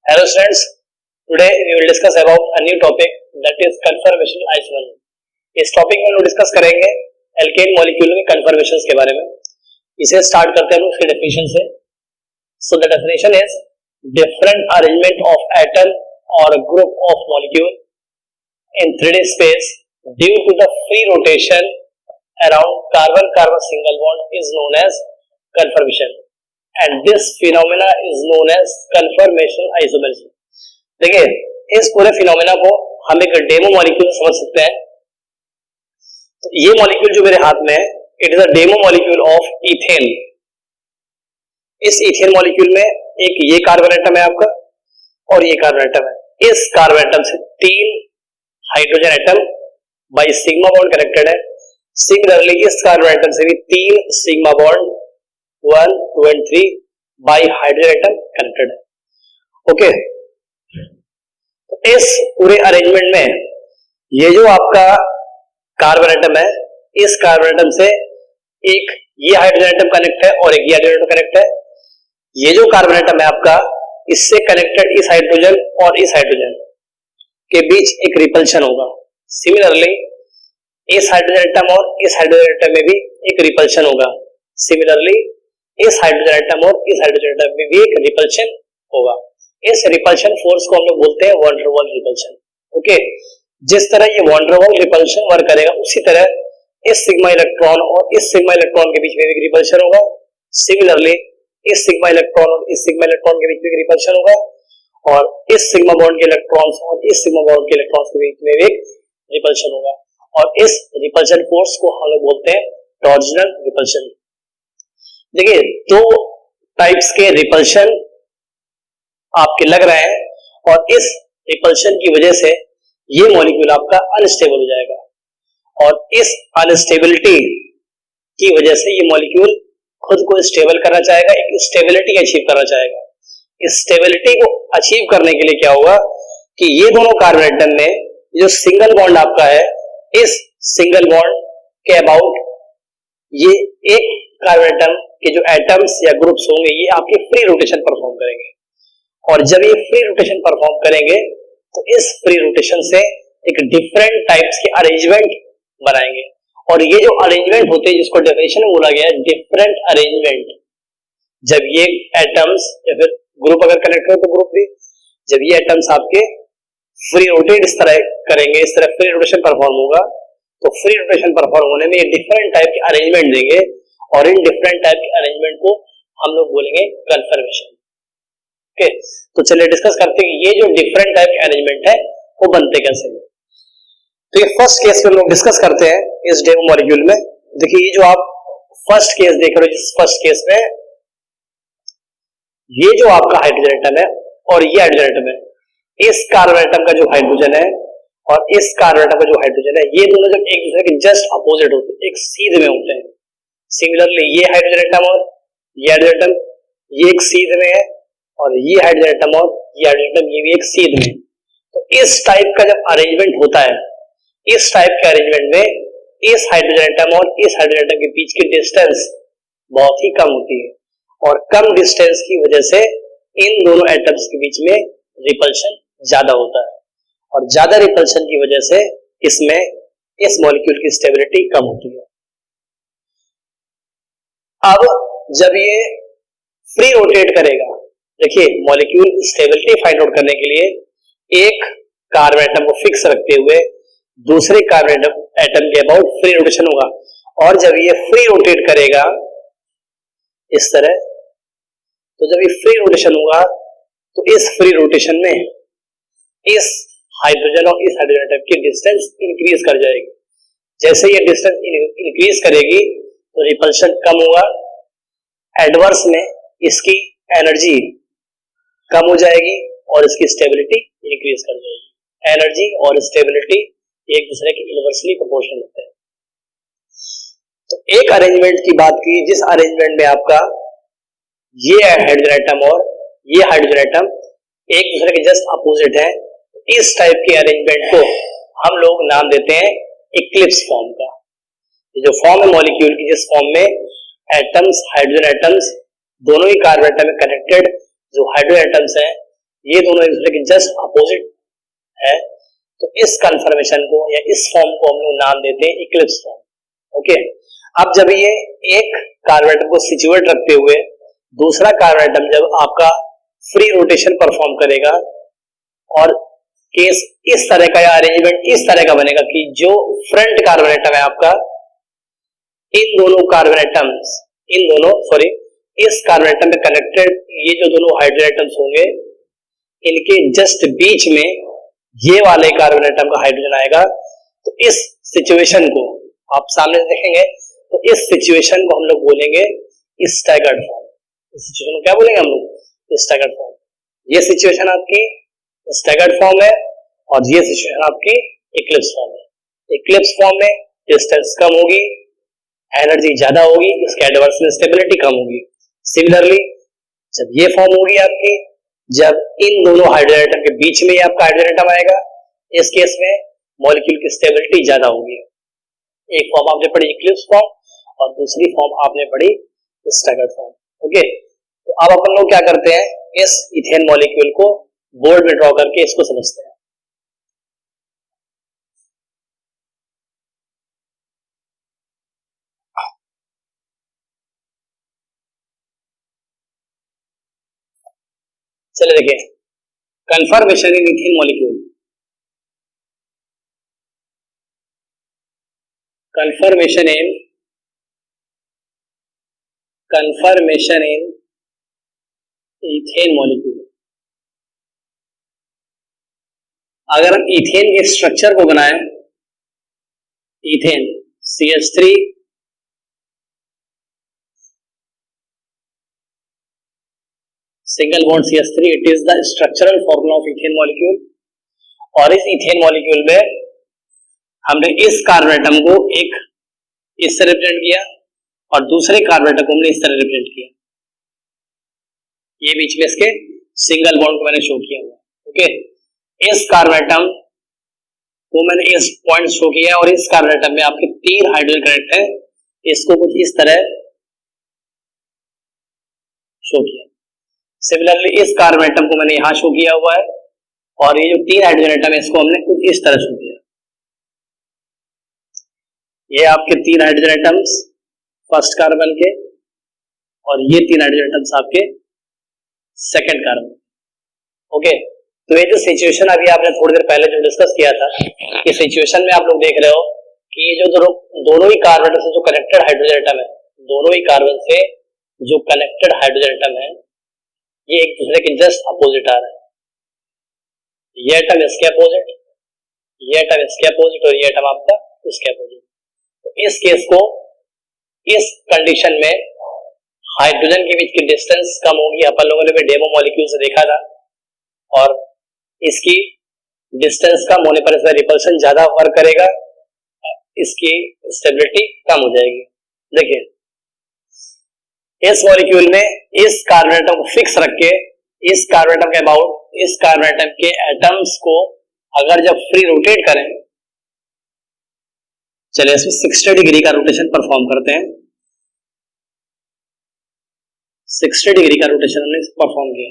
Hello students, today we will discuss about a new topic that is conformational isomer. इस topic में हम लोग discuss करेंगे alkene molecule में कन्फर्मेशंस के बारे में। इसे स्टार्ट करते हैं हम उसके डेफिनेशन से। So the definition is different arrangement of atom और group of molecule in 3D space due to the free rotation around carbon-carbon single bond is known as conformation. And this phenomena is known as conformational isomerism. देखिए इस पूरे phenomena को हम एक demo molecule समझ सकते हैं। तो ये मॉलिक्यूल जो मेरे हाथ में है, it is a demo molecule of ethane. इस इथेन मॉलिक्यूल में एक ये कार्बन एटम है आपका और ये कार्बन एटम है। इस कार्बन एटम से 3 hydrogen atom by sigma bond connected है। सिमिलरली इस कार्बन एटम से भी 3 sigma bond 1, 2 and 3 bye hydrogen atom connected है। ओके, तो इस पूरे अरेंजमेंट में ये जो आपका कार्बन एटम है, इस कार्बन एटम से एक ये हाइड्रोजन एटम कनेक्ट है और एक ये हाइड्रोजन एटम कनेक्ट है। ये जो कार्बन एटम है आपका, इससे कनेक्टेड इस हाइड्रोजन और इस हाइड्रोजन के बीच एक रिपल्शन होगा। सिमिलरली इस हाइड्रोजन एटम और इस हाइड्रोजन एटम में भी एक रिपल्शन होगा। सिमिलरली इस हाइड्रोजन एटम और इस हाइड्रोजन एटम में भी एक रिपल्शन होगा। इस रिपल्शन फोर्स को हम लोग बोलते हैं van der Waals repulsion. Okay, जिस तरह ये van der Waals repulsion work करेगा, उसी तरह इस सिग्मा इलेक्ट्रॉन और इस सिग्मा इलेक्ट्रॉन के बीच में भी रिपल्शन होगा। सिमिलरली इस सिग्मा इलेक्ट्रॉन और इस सिग्मा इलेक्ट्रॉन के बीच में रिपल्शन होगा और इस सिग्मा बॉन्ड के इलेक्ट्रॉन्स और इस सिग्मा बॉन्ड के इलेक्ट्रॉन्स के बीच में भी रिपल्शन होगा। और इस रिपल्शन फोर्स को हम लोग बोलते हैं टॉर्जनल रिपल्शन। देखिए, 2 टाइप्स के रिपल्शन आपके लग रहे हैं और इस रिपल्शन की वजह से ये मॉलिक्यूल आपका अनस्टेबल हो जाएगा और इस अनस्टेबिलिटी की वजह से ये मॉलिक्यूल खुद को स्टेबल करना चाहेगा, एक स्टेबिलिटी अचीव करना चाहेगा। इस स्टेबिलिटी को अचीव करने के लिए क्या होगा कि ये दोनों कार्बन एटम में जो सिंगल बॉन्ड आपका है, इस सिंगल बॉन्ड के अबाउट ये एक कार्बन एटम के जो एटम्स या ग्रुप्स होंगे, ये आपके फ्री रोटेशन परफॉर्म करेंगे। और जब ये फ्री रोटेशन परफॉर्म करेंगे तो इस फ्री रोटेशन से एक डिफरेंट टाइप्स के अरेंजमेंट बनाएंगे। और ये जो अरेंजमेंट होते हैं, जिसको डेफिनेशन में बोला गया है डिफरेंट अरेंजमेंट, जब ये एटम्स या फिर ग्रुप अगर कनेक्ट हो तो ग्रुप भी, जब ये एटम्स आपके फ्री रोटेट इस तरह करेंगे, इस तरह फ्री रोटेशन परफॉर्म होगा, तो फ्री रोटेशन परफॉर्म होने में ये डिफरेंट टाइप के अरेंजमेंट देंगे और इन डिफरेंट टाइप के अरेंजमेंट को हम लोग बोलेंगे कन्फर्मेशन। ओके, तो चलिए डिस्कस करते हैं ये जो डिफरेंट टाइप के अरेंजमेंट है वो बनते कैसे हैं। तो ये फर्स्ट केस में हम लोग डिस्कस करते हैं इस डेमो मॉलिक्यूल में। देखिए, ये जो आप फर्स्ट केस देख रहे हो, जिस फर्स्ट केस में ये जो आपका हाइड्रोजन एटम है और ये हाइड्रोजन एटम है, इस कार्बन एटम का जो हाइड्रोजन है और इस कार्बन एटम का जो हाइड्रोजन है, ये दोनों जब एक दूसरे के जस्ट अपोजिट होते हैं, एक सीध में होते हैं। सिमिलरली ये हाइड्रोजन एटम और ये हाइड्रोजन एटम ये एक सीध में है और ये हाइड्रोजन एटम और ये हाइड्रोजन एटम ये भी एक सीध में। तो इस टाइप का जब अरेंजमेंट होता है, इस टाइप के अरेंजमेंट में इस हाइड्रोजन एटम और इस हाइड्रोजन एटम के बीच की डिस्टेंस बहुत ही कम होती है और कम डिस्टेंस की वजह से इन दोनों एटम्स के बीच में रिपल्शन ज्यादा होता है और ज्यादा रिपल्शन की वजह से इसमें इस मॉलिक्यूल की स्टेबिलिटी कम होती है। अब जब ये फ्री रोटेट करेगा, देखिए मॉलिक्यूल स्टेबिलिटी फाइंड आउट करने के लिए एक कार्बन एटम को फिक्स रखते हुए दूसरे कार्बन एटम के अबाउट फ्री रोटेशन होगा और जब ये फ्री रोटेट करेगा इस तरह, तो जब ये फ्री रोटेशन होगा तो इस फ्री रोटेशन में इस हाइड्रोजन और इस हाइड्रोजन एटम की डिस्टेंस इंक्रीज कर जाएगी। जैसे ये डिस्टेंस इंक्रीज करेगी तो रिपल्शन कम होगा, एडवर्स में इसकी एनर्जी कम हो जाएगी और इसकी स्टेबिलिटी इंक्रीज कर जाएगी। एनर्जी और स्टेबिलिटी एक दूसरे के इनवर्सली प्रोपोर्शनल होते हैं। तो एक अरेंजमेंट की बात की, जिस अरेंजमेंट में आपका ये हाइड्रोजन एटम और ये हाइड्रोजन एटम एक दूसरे के जस्ट अपोजिट है, इस टाइप के अरेंजमेंट को हम लोग नाम देते हैं इक्लिप्स फॉर्म का। ये जो फॉर्म है मॉलिक्यूल की, जिस फॉर्म में एटम्स हाइड्रोजन एटम्स दोनों ही कार्बन एटम में कनेक्टेड जो हाइड्रोजन एटम्स हैं, ये दोनों एक दूसरे के जस्ट अपोजिट है, तो इस कन्फर्मेशन को या इस फॉर्म को हम लोग नाम देते हैं इक्लिप्स फॉर्म। ओके, अब जब ये एक कार्बन एटम को सिचुएट रखते हुए दूसरा कार्बन एटम जब आपका फ्री रोटेशन परफॉर्म करेगा और केस इस तरह का या अरेंजमेंट इस तरह का बनेगा कि जो फ्रंट कार्बन एटम है आपका, इन दोनों कार्बन एटम्स इस कार्बन एटम में कनेक्टेड ये जो दोनों हाइड्रोजन एटम्स होंगे, इनके जस्ट बीच में ये वाले कार्बन एटम का हाइड्रोजन आएगा। तो इस सिचुएशन को आप सामने से देखेंगे, तो इस सिचुएशन को हम लोग बोलेंगे स्टैगर्ड फॉर्म। इस सिचुएशन को क्या बोलेंगे हम लोग? Staggered form. ये सिचुएशन आपकी स्टैगर्ड फॉर्म है और ये सिचुएशन आपकी इक्लिप्स फॉर्म है। इक्लिप्स फॉर्म में डिस्टेंस कम होगी, एनर्जी ज्यादा होगी, इसके एडवर्स स्टेबिलिटी कम होगी। सिमिलरली जब ये फॉर्म होगी आपकी, जब इन दोनों हाइड्रोजन एटम के बीच में आपका हाइड्रोजन एटम आएगा, इस केस में मॉलिक्यूल की स्टेबिलिटी ज्यादा होगी। एक फॉर्म आपने पढ़ी इक्लिप्स फॉर्म और दूसरी फॉर्म आपने पढ़ी स्टैगर्ड फॉर्म। ओके, तो अब अपन लोग क्या करते हैं, इस इथेन मॉलिक्यूल को बोर्ड में ड्रॉ करके इसको समझते हैं। चलिए देखिए, conformation in ethane molecule, conformation in ethane molecule. अगर हम इथेन के स्ट्रक्चर को बनाएं, ethane CH3 single bond CH3, it is the structural formula of ethane molecule. और इस इथेन मॉलिक्यूल में हमने इस कार्बन एटम को एक इस तरह रिप्रेजेंट किया और दूसरे कार्बन एटम को हमने इस तरह रिप्रेजेंट किया। ये बीच में इसके सिंगल बॉन्ड को मैंने शो किया हुआ। ओके, इस कार्बन एटम को मैंने इस पॉइंट शो किया और इस कार्बन एटम में आपके 3 हाइड्रोजन कनेक्ट है, इसको कुछ इस तरह शो किया। सिमिलरली इस कार्बन एटम को मैंने यहां शो किया हुआ है और ये जो 3 हाइड्रोजन एटम है इसको हमने कुछ इस तरह शो किया। ये आपके 3 हाइड्रोजन एटम्स फर्स्ट कार्बन के और ये 3 हाइड्रोजन एटम्स आपके सेकंड कार्बन। ओके, तो ये जो सिचुएशन अभी आपने थोड़ी देर पहले जो डिस्कस किया था, इस सिचुएशन में आप लोग देख रहे हो कि ये जो दोनों ही कार्बन से जो कनेक्टेड हाइड्रोजन एटम है, दोनों ही कार्बन से जो कनेक्टेड हाइड्रोजन एटम है, ये एक दूसरे के जस्ट अपोजिट आ रहे हैं। ये एटम इसके अपोजिट, ये एटम इसके अपोजिट और ये एटम आपका इसके अपोजिट। तो इस केस को इस कंडीशन में हाइड्रोजन के बीच की डिस्टेंस कम होगी। अपन लोगों ने भी डेमो मॉलिक्यूल से देखा था और इसकी डिस्टेंस कम होने पर इसका रिपल्शन ज्यादा वर्क करेगा, इसकी स्टेबिलिटी कम हो जाएगी। देखिए, इस मॉलिक्यूल में इस कार्बन एटम को फिक्स रख के इस कार्बन एटम के अबाउट इस कार्बन एटम के एटम्स को अगर जब फ्री रोटेट करें, चलिए इसमें 60 डिग्री का रोटेशन परफॉर्म करते हैं। 60 डिग्री का रोटेशन हमने परफॉर्म किया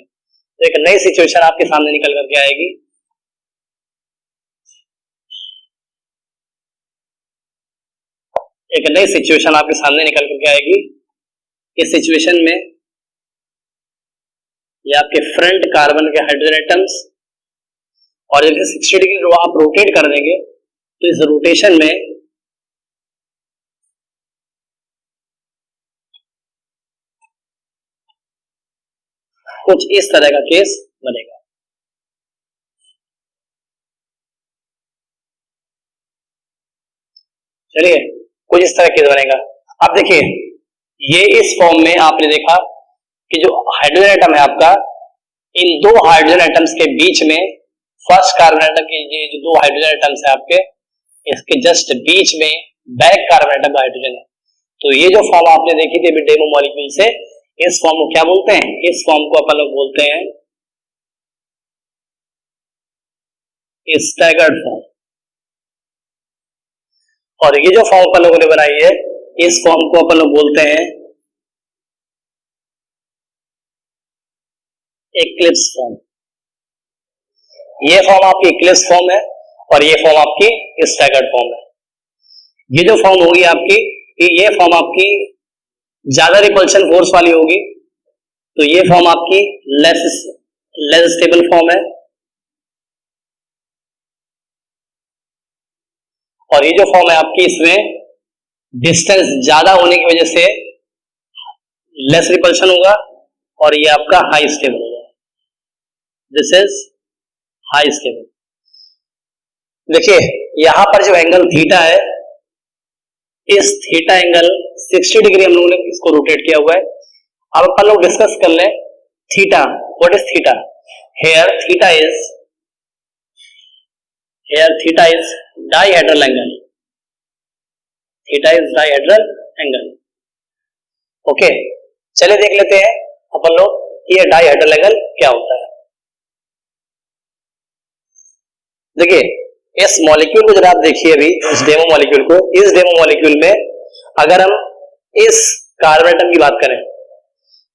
तो एक नई सिचुएशन आपके सामने निकल करके आएगी। एक नई सिचुएशन आपके सामने निकल करके आएगी। इस सिचुएशन में ये आपके फ्रंट कार्बन के हाइड्रोजन एटम्स और जब 60 डिग्री आप रोटेट कर देंगे तो इस रोटेशन में कुछ इस तरह का केस बनेगा। चलिए, कुछ इस तरह केस बनेगा। अब देखिए, ये इस फॉर्म में आपने देखा कि जो हाइड्रोजन एटम है आपका, इन 2 हाइड्रोजन एटम्स के बीच में फर्स्ट कार्बन एटम के ये जो 2 हाइड्रोजन एटम्स है आपके, इसके जस्ट बीच में बैक कार्बन एटम का हाइड्रोजन है। तो ये जो फॉर्म आपने देखी थी डेमो मॉलिक्यूल से, इस फॉर्म को क्या बोलते हैं? इस फॉर्म को अपन लोग बोलते हैं स्टैगर्ड फॉर्म। और ये जो फॉर्म अपन लोगों ने बनाई है, इस फॉर्म को अपन लोग बोलते हैं एक्लिप्स फॉर्म। ये फॉर्म आपकी इक्लिप्स फॉर्म है और ये फॉर्म आपकी स्टैगर्ड फॉर्म है। ये जो फॉर्म होगी आपकी, ये फॉर्म आपकी ज्यादा रिपल्शन फोर्स वाली होगी, तो ये फॉर्म आपकी लेस स्टेबल फॉर्म है। और ये जो फॉर्म है आपकी, इसमें डिस्टेंस ज्यादा होने की वजह से लेस रिपल्शन होगा और ये आपका हाई स्टेबल होगा। This is high stable. देखिए यहां पर जो एंगल थीटा है, इस थीटा एंगल 60 डिग्री हम लोगों ने इसको रोटेट किया हुआ है। अब अपन लोग डिस्कस कर लें theta. What is theta? Here theta is dihedral angle. Theta is dihedral angle. Okay, चलिए देख लेते हैं अपन लोग ये डाइहेड्रल एंगल क्या होता है। देखिए इस मॉलिक्यूल को जरा आप देखिए, अभी इस डेमो मॉलिक्यूल को, इस डेमो मॉलिक्यूल में अगर हम इस कार्बन एटम की बात करें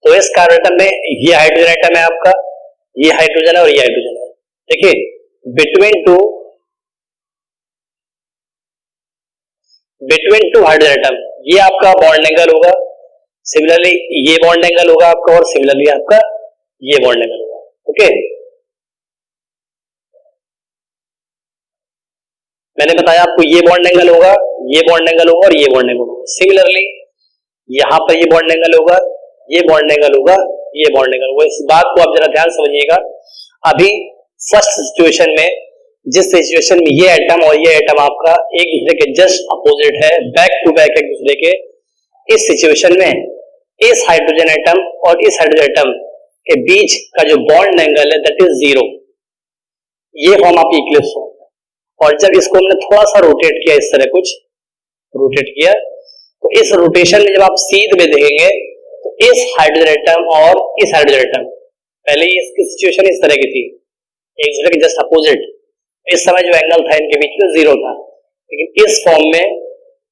तो इस कार्बन एटम में ये हाइड्रोजन एटम है आपका, ये हाइड्रोजन है और ये हाइड्रोजन है। देखिए बिटवीन टू हाइड्रोजन एटम ये आपका बॉन्ड एंगल होगा, सिमिलरली ये बॉन्ड एंगल होगा आपका और सिमिलरली आपका ये बॉन्ड एंगल होगा। ओके, मैंने बताया आपको ये बॉन्ड एंगल होगा, ये बॉन्ड एंगल होगा और ये बॉन्ड एंगल होगा। सिमिलरली यहां पर ये बॉन्ड एंगल होगा, ये बॉन्ड एंगल होगा, ये बॉन्ड एंगल होगा। इस बात को आप जरा ध्यान समझिएगा। अभी फर्स्ट सिचुएशन में, जिस सिचुएशन में ये एटम और ये एटम आपका एक दूसरे के जस्ट अपोजिट है, बैक टू बैक एक दूसरे के, इस सिचुएशन में इस हाइड्रोजन एटम और इस हाइड्रोजन एटम के बीच का जो बॉन्ड एंगल है दैट इज 0। ये फॉर्म आपकी इक्लिप्स फॉर्म है। और जब इसको हमने थोड़ा सा रोटेट किया, इस तरह कुछ रोटेट किया, तो इस रोटेशन में जब आप सीध में देखेंगे तो इस हाइड्रोजन एटम और इस हाइड्रोजन एटम, पहले इसकी सिचुएशन इस तरह की थी, एक दूसरे के जस्ट अपोजिट, इस समय जो एंगल था इनके बीच में 0 था। लेकिन इस फॉर्म में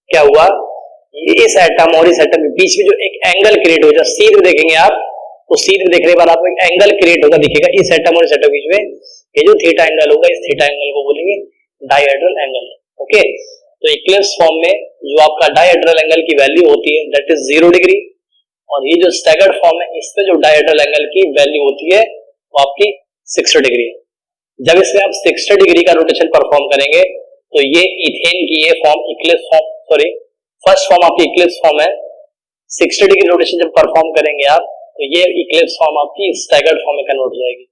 क्या हुआ, इस एटम और इस एटम के बीच में जो एक एंगल क्रिएट हो जाए, सीध में देखेंगे आप तो सीध में देखने के बाद आपको एक एंगल क्रिएट होगा, दिखेगा इस एटम और इस एटम के बीच में। ये जो थीटा एंगल होगा, इस थीटा एंगल को बोलेंगे डाइहेड्रल एंगल। ओके, तो इक्लिप्स फॉर्म में जो आपका डाइहेड्रल एंगल की वैल्यू होती है दैट इज 0 डिग्री, और ये जो स्टैगर्ड फॉर्म है इसमें जो डाइहेड्रल एंगल की वैल्यू होती है वो आपकी 60 डिग्री है। जब इसमें आप 60 डिग्री का रोटेशन परफॉर्म करेंगे तो ये इथेन की ये form Eclipse form, sorry first form आपकी इक्लिप्स फॉर्म है। 60 डिग्री रोटेशन जब परफॉर्म करेंगे आप तो ये इक्लिप्स फॉर्म आपकी स्टैगर्ड फॉर्म में कन्वर्ट हो जाएगी,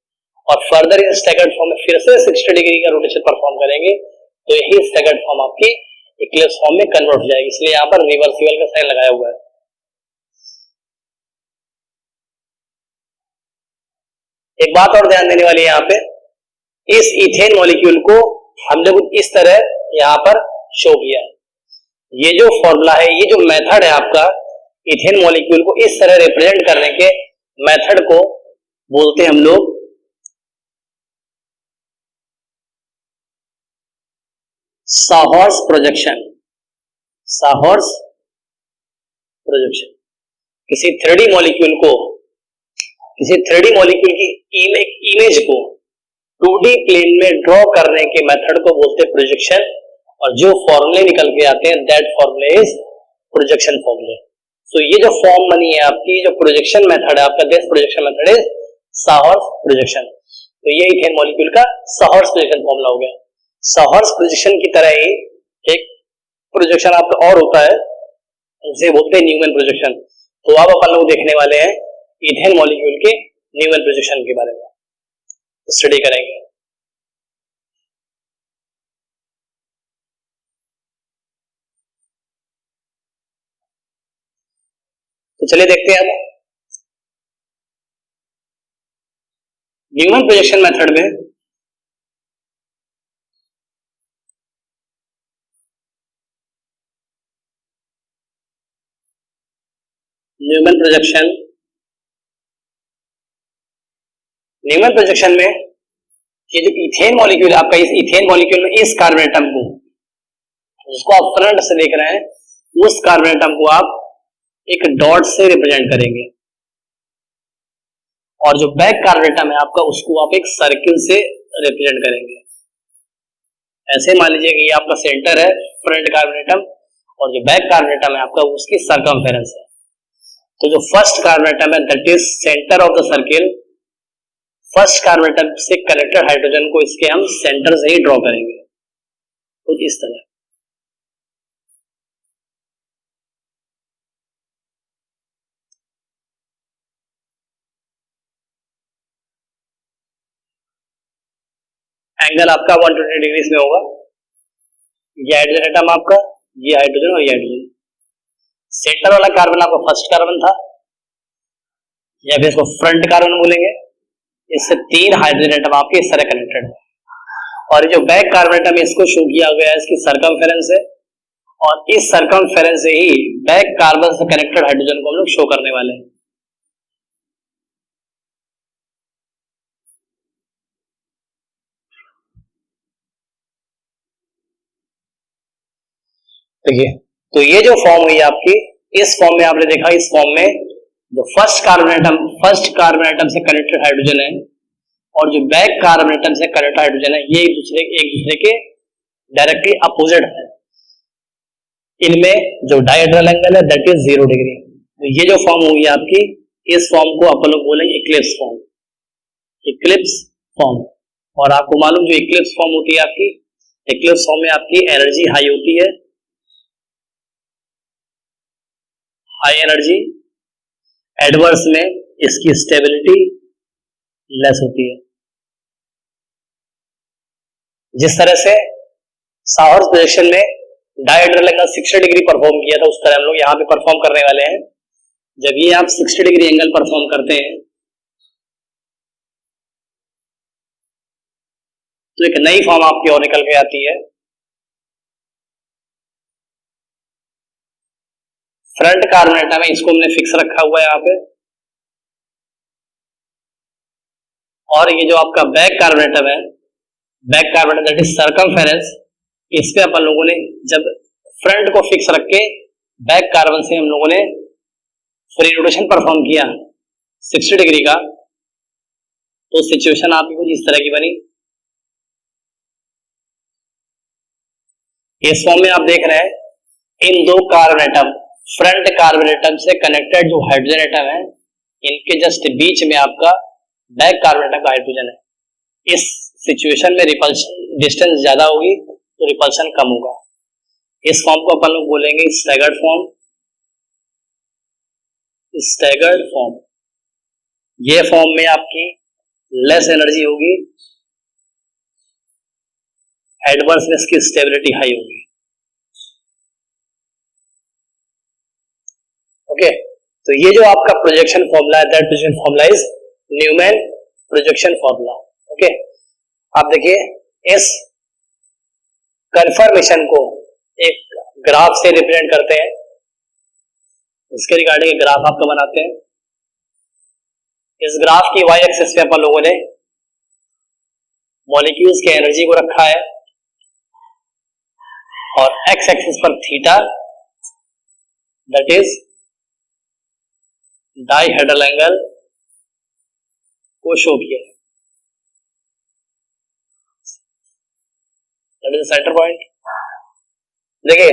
और फर्दर इस स्टैगर्ड फॉर्म में फिर से 60 डिग्री का रोटेशन परफॉर्म करेंगे तो यही स्टैगर्ड फॉर्म आपकी इक्लिप्स फॉर्म में कन्वर्ट हो जाएगी। इसलिए यहाँ पर रिवर्सिबल का साइन लगाया हुआ है। एक बात और ध्यान देने वाली है यहाँ पे, इस इथेन मॉलिक्यूल को हमने कुछ इस तरह यहाँ पर शो किया है। ये जो फॉर्मूला है, ये जो मेथड है आपका इथेन मॉलिक्यूल को इस तरह रिप्रेजेंट करने के मेथड को बोलते हैं हम लोग साहॉर्स प्रोजेक्शन। साहॉर्स प्रोजेक्शन किसी 3D मॉलिक्यूल की इमेज को 2D प्लेन में ड्रॉ करने के मेथड को बोलते हैं प्रोजेक्शन, और जो फॉर्मूले निकल के आते हैं दैट फॉर्मूले इज प्रोजेक्शन फॉर्मूले। सो ये जो फॉर्म बनी है आपकी, जो प्रोजेक्शन मेथड है आपका, this projection method is sawhorse projection. तो ये इथेन मॉलिक्यूल का साहॉर्स प्रोजेक्शन फॉर्मूला हो गया। साहॉर्स प्रोजेक्शन की तरह ही एक प्रोजेक्शन आपका और होता है, उसे बोलते हैं न्यूमैन प्रोजेक्शन। तो अब अपन लोग देखने वाले हैं इथेन मॉलिक्यूल के न्यूमैन प्रोजेक्शन के बारे में स्टडी करेंगे। तो चलिए देखते हैं अब न्यूमैन प्रोजेक्शन मेथड में न्यूमैन प्रोजेक्शन में ये जो इथेन मॉलिक्यूल है आपका, इस इथेन मॉलिक्यूल में इस कार्बन एटम को, जिसको आप फ्रंट से देख रहे हैं, उस कार्बन एटम को आप एक डॉट से रिप्रेजेंट करेंगे, और जो बैक कार्बोनेटम है आपका उसको आप एक सर्किल से रिप्रेजेंट करेंगे। ऐसे मान लीजिए कि ये आपका सेंटर है फ्रंट कार्बोनेटम और जो बैक कार्बोनेटम है आपका उसकी सर्कमफेरेंस है। तो जो फर्स्ट कार्बोनेटम है that is centre of the circle, first carbon atom से कनेक्टेड हाइड्रोजन को इसके हम सेंटर से ही ड्रॉ करेंगे कुछ इस तरह। एंगल आपका 120 डिग्री में होगा। ये हाइड्रोजन एटम आपका, ये हाइड्रोजन और ये हाइड्रोजन। सेंटर वाला कार्बन आपका फर्स्ट कार्बन था या फिर इसको फ्रंट कार्बन बोलेंगे। इससे 3 हाइड्रोजन एटम आपके इस तरह कनेक्टेड है और जो बैक कार्बन एटम इसको शो किया गया है इसकी सर्कमफेरेंस है और इस सर्कमफेरेंस से ही बैक कार्बन से कनेक्टेड हाइड्रोजन को हम लोग शो करने वाले हैं। देखिए तो ये जो फॉर्म हुई आपकी, इस फॉर्म में आपने देखा, इस फॉर्म में जो फर्स्ट कार्बन एटम से कनेक्टेड हाइड्रोजन है और जो बैक कार्बन एटम से कनेक्टेड हाइड्रोजन है ये एक दूसरे के डायरेक्टली अपोजिट है। इनमें जो डायहेड्रल एंगल है दैट इज 0 डिग्री। तो ये जो फॉर्म हुई आपकी, इस फॉर्म को अपन लोग बोलेंगे इक्लिप्स फॉर्म, इक्लिप्स फॉर्म। और आपको मालूम जो इक्लिप्स फॉर्म होती है आपकी, इक्लिप्स फॉर्म में आपकी एनर्जी हाई होती है, हाई एनर्जी, एडवर्स में इसकी स्टेबिलिटी लेस होती है। जिस तरह से साहर्स प्रोजेक्शन में डायहेड्रल एंगल 60 डिग्री परफॉर्म किया था उस तरह हम लोग यहाँ पे परफॉर्म करने वाले हैं। जब ये आप 60 डिग्री एंगल परफॉर्म करते हैं तो एक नई फॉर्म आपकी और निकल के आती है। फ्रंट कार्बन एटम है, इसको हमने फिक्स रखा हुआ है यहाँ पे, और ये जो आपका बैक कार्बन एटम है, back carbon atom that is circumference, इस पे अपन लोगों ने जब फ्रंट को फिक्स रख के बैक कार्बन से हम लोगों ने फ्री रोटेशन परफॉर्म किया 60 डिग्री का, तो सिचुएशन आपकी कुछ इस तरह की बनी। इस फॉर्म में आप देख रहे हैं इन दो carbon atom, front carbon atom से कनेक्टेड जो हाइड्रोजन एटम है, इनके जस्ट बीच में आपका बैक कार्बन एटम का हाइड्रोजन है। इस सिचुएशन में रिपल्शन डिस्टेंस ज्यादा होगी तो रिपल्शन कम होगा। इस फॉर्म को अपन लोग बोलेंगे स्टैगर्ड फॉर्म, स्टैगर्ड फॉर्म। ये फॉर्म में आपकी लेस एनर्जी होगी, एडवर्स में इसकी स्टेबिलिटी हाई होगी। ओके, तो ये जो आपका प्रोजेक्शन फॉर्मूला है, that projection formula is Newman projection formula. Okay, आप देखिए इस कन्फर्मेशन को एक ग्राफ से रिप्रेजेंट करते हैं। इसके रिगार्डिंग एक ग्राफ आपका बनाते हैं। इस ग्राफ की वाई एक्सिस पे अपन लोगों ने मॉलिक्यूल्स के एनर्जी को रखा है और एक्स एक्सिस पर theta that is dihedral angle को शो किया है, दैट इज सेंटर पॉइंट। देखिए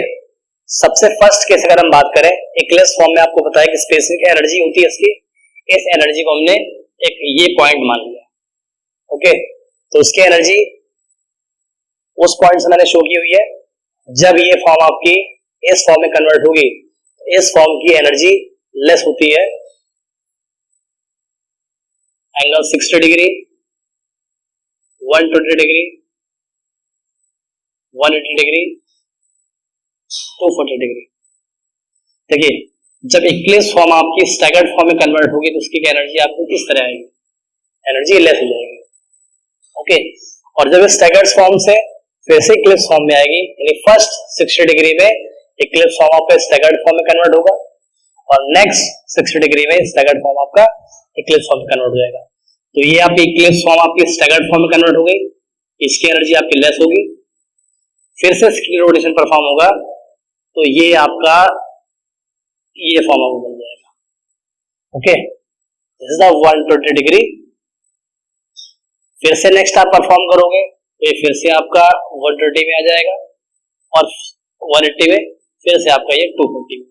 सबसे फर्स्ट केस अगर हम बात करें, इक्लिप्स फॉर्म में आपको पता है कि स्पेसिफिक एनर्जी होती है इसकी, इस एनर्जी को हमने एक ये पॉइंट मान लिया। ओके, तो उसकी एनर्जी उस पॉइंट से मैंने शो की हुई है। जब ये फॉर्म आपकी इस फॉर्म में कन्वर्ट होगी, इस फॉर्म की एनर्जी लेस होती है, angle 60 degree, 120 degree, 180 degree, 240 degree. देखिए जब इक्लिप्स फॉर्म आपकी स्टैगर्ड फॉर्म में कन्वर्ट होगी तो उसकी एनर्जी आपको किस तरह आएगी, एनर्जी लेस हो जाएगी। ओके, और जब स्टैगर्ड फॉर्म से फिर से इक्लिप्स फॉर्म में आएगी, यानी फर्स्ट 60 डिग्री में इक्लिप्स फॉर्म आपका स्टैगर्ड फॉर्म में कन्वर्ट होगा और नेक्स्ट 60 डिग्री में स्टैगर्ड फॉर्म आपका इक्लिप्स फॉर्म में कन्वर्ट हो जाएगा। तो ये आपकी इक्लिप्स फॉर्म आपकी स्टैगर्ड फॉर्म में कन्वर्ट हो गई, इसकी एनर्जी आपकी लेस होगी, फिर से स्क्रीन रोटेशन परफॉर्म होगा तो ये आपका ये फॉर्म आपको बन जाएगा। Okay, this is the 120 degree. फिर से नेक्स्ट आप परफॉर्म करोगे तो ये फिर से आपका 120 में आ जाएगा और 180 में फिर से आपका ये 240 में।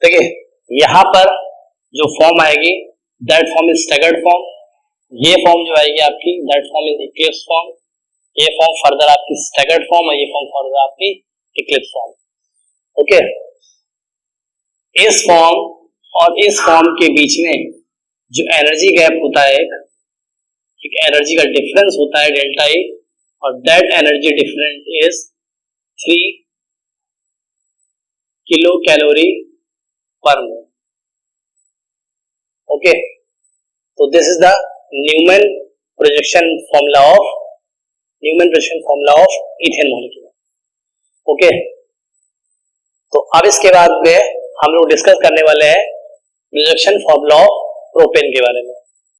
देखिए यहां पर जो फॉर्म आएगी that form is staggered form. ये फॉर्म जो आएगी आपकी that form is Eclipse form. ये फॉर्म फर्दर आपकी स्टैगर्ड फॉर्म है, ये फॉर्म फर्दर आपकी इक्लिप्स फॉर्म। ओके, इस फॉर्म और इस फॉर्म के बीच में जो एनर्जी गैप होता है, एक एनर्जी का डिफरेंस होता है डेल्टा ए, और that energy difference is 3 kilo calorie per mole. Okay, तो this is the Newman projection formula of ethane molecule. Okay, तो अब इसके बाद में हम लोग डिस्कस करने वाले हैं प्रोजेक्शन फॉर्मूला ऑफ प्रोपेन के बारे में।